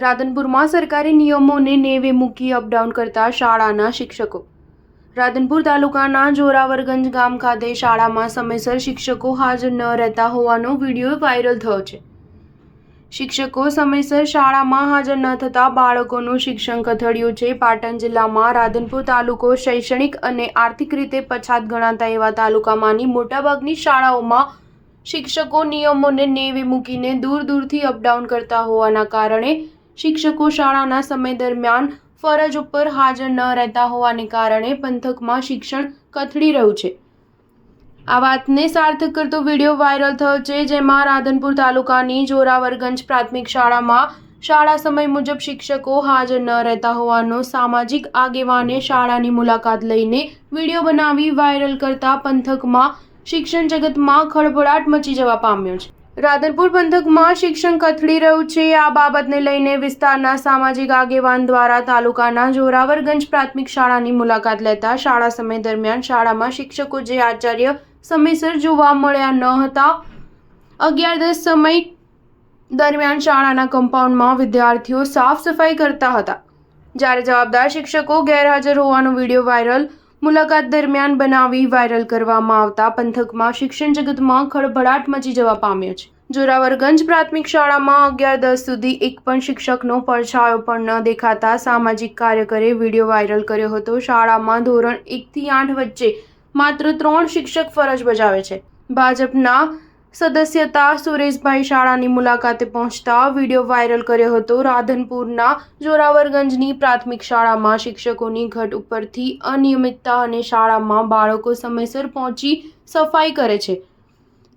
રાધનપુરમાં સરકારી નિયમોને નેવે મૂકી અપડાઉન કરતા શાળાના શિક્ષકો। રાધનપુર તાલુકાના જોરાવરગંજ ગામ ખાતે શાળામાં સમયસર શિક્ષકો હાજર ન રહેતા હોવાનો વિડીયો વાયરલ થયો છે। શિક્ષકો સમયસર શાળામાં હાજર ન થતા બાળકોનું શિક્ષણ કથળ્યું છે। પાટણ જિલ્લામાં રાધનપુર તાલુકો શૈક્ષણિક અને આર્થિક રીતે પછાત ગણાતા એવા તાલુકામાંની મોટાભાગની શાળાઓમાં શિક્ષકો નિયમોને નેવે મૂકીને દૂરથી અપડાઉન કરતા હોવાના કારણે શિક્ષકો શાળાના સમય દરમિયાન ફરજ ઉપર હાજર ન રહેતા હોવાને કારણે પંથકમાં શિક્ષણ કથળી રહ્યું છે। આ વાતને સાર્થક કરતો વિડીયો વાયરલ થયો છે, જેમાં રાધનપુર તાલુકાની જોરાવરગંજ પ્રાથમિક શાળામાં શાળા સમય મુજબ શિક્ષકો હાજર ન રહેતા હોવાનો સામાજિક આગેવાને શાળાની મુલાકાત લઈને વિડીયો બનાવી વાયરલ કરતા પંથકમાં શિક્ષણ જગતમાં ખળભળાટ મચી જવા પામ્યો છે। રાધનપુર પંથકમાં શિક્ષણ કથળી રહ્યું છે। આ બાબતને લઈને વિસ્તારના સામાજિક આગેવાન દ્વારા તાલુકાના જોરાવરગંજ પ્રાથમિક શાળાની મુલાકાત લેતા શાળા સમય દરમિયાન શાળામાં શિક્ષકો જે આચાર્ય સમયસર જોવા મળ્યા ન હતા। 11:10 સમય દરમિયાન શાળાના કમ્પાઉન્ડમાં વિદ્યાર્થીઓ સાફ સફાઈ કરતા હતા, જ્યારે જવાબદાર શિક્ષકો ગેરહાજર હોવાનો વિડીયો વાયરલ મુલાકાત દરમિયાન બનાવી વાયરલ કરવામાં આવતા પંથકમાં શિક્ષણ જગતમાં ખળભળાટ મચી જવા પામ્યો છે। જોરાવરગંજ પ્રાથમિક શાળામાં 11:10 સુધી એક પણ શિક્ષકનો પડછાયો પણ ન દેખાતા સામાજિક કાર્યકરે વિડીયો વાયરલ કર્યો હતો। શાળામાં ધોરણ 1 થી 8 વચ્ચે માત્ર 3 શિક્ષક ફરજ બજાવે છે। ભાજપના સદસ્યતા સુરેશભાઈ શાળાની મુલાકાતે પહોંચતા વિડીયો વાયરલ કર્યો હતો। રાધનપુરના જોરાવરગંજની પ્રાથમિક શાળામાં શિક્ષકોની ઘટ ઉપરથી અનિયમિતતા અને શાળામાં બાળકો સમયસર પહોંચી સફાઈ કરે છે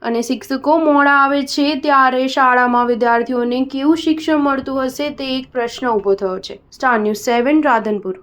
અને શિક્ષકો મોડા આવે છે, ત્યારે શાળામાં વિદ્યાર્થીઓને કેવું શિક્ષણ મળતું હશે તે એક પ્રશ્ન ઊભો થયો છે। Star news 7 Radhanpur.